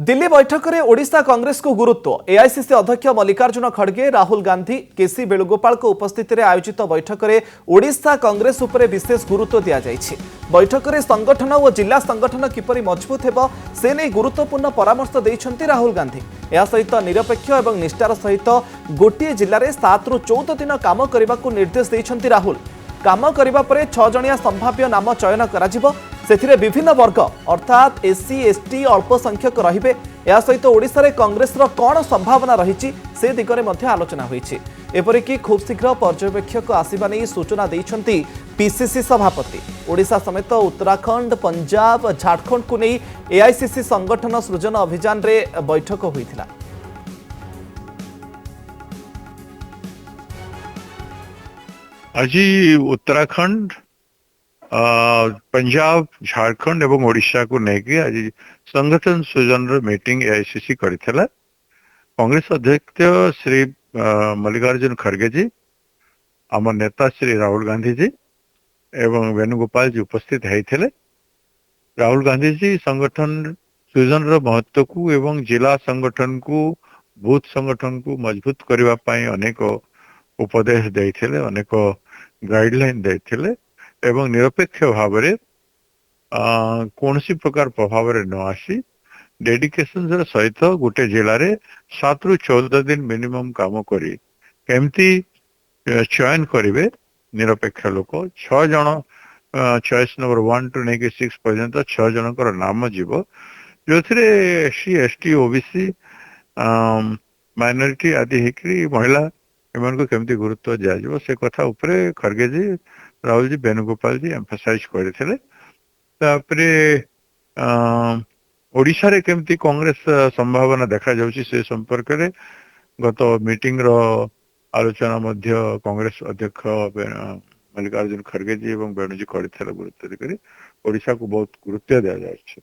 दिल्ली बैठक में ओडिशा कांग्रेस को गुरुत्व। एआईसीसी अध्यक्ष मल्लिकार्जुन खड़गे, राहुल गांधी, केसी वेणुगोपाल उपस्थिति में आयोजित बैठक में ओडिशा कांग्रेस उपर विशेष गुरुत्व दि जाएगी। बैठक में संगठन और जिला संगठन किपरि मजबूत हेब से नहीं गुरुत्वपूर्ण परामर्श देइछन्ति राहुल गांधी। या सहित निरपेक्ष और निष्ठार सहित गोटे जिले में 7 ରୁ 14 दिन काम करने को निर्देश देइछन्ति राहुल। काम करिबा परे 6 जणिया संभाव्य नाम चयन कराजिबो। सेथिरे विभिन्न वर्ग अर्थात एससी एसटी अल्प संख्यक रहिबे। या सहित ओडिशा रे कांग्रेस रो कोन संभावना रहिछि से दिगरे मध्ये आलोचना होईछि। एपरिकी खूब शीघ्र पर्यवेक्षक आसिबा नै सूचना दैछन्ति पीसीसी सभापति। ओडिशा समेत उत्तराखंड, पंजाब, झारखंड को नै एआईसीसी संगठन सृजन अभियान रे बैठक होईथिला। आज उत्तराखंड, पंजाब, झारखंड एवं ओडिशा को लेके आज संगठन सृजन मीटिंग एआईसीसी करथिला। कांग्रेस अध्यक्ष श्री मल्लिकार्जुन खड़गे जी, आम नेता श्री राहुल गांधी जी एवं वेणुगोपाल जी उपस्थित होते। राहुल गांधी जी संगठन सृजन महत्व को एवं जिला संगठन को, बूथ संगठन को मजबूत करने अनेक उपदेश देते, अनेक गाइडलाइन देते एवं निरपेक्ष भाव में कौन सी प्रकार प्रभाव न आसी डेडिकेशन सहित गोटे जिले में 7 ରୁ 14 दिन मिनिमम काम करी केमती चयन करेंगे निरपेक्ष लोक। 6 जन चॉइस नंबर 1 टू नहीं 6 पर्यंत 6 जनकर नाम जीव, जो एससी एसटी ओबीसी माइनॉरिटी आदि होकरी महिला एमान को केमती गुरुत्व दिया से कथा उपरे खड़गे जी, राहुल जी, वेणुगोपाल जी एम्फसाइज करते। ओडिशा रे केमती कांग्रेस संभावना देखा जाउछि से संपर्क रे गत मीटिंग रो आलोचना मध्य कांग्रेस अध्यक्ष मल्लिकार्जुन खड़गे जी एवं वेणु जी करथिले। गुरुत्व देकरी ओडिशा को बहुत गुरुत्व दिया जाउछि।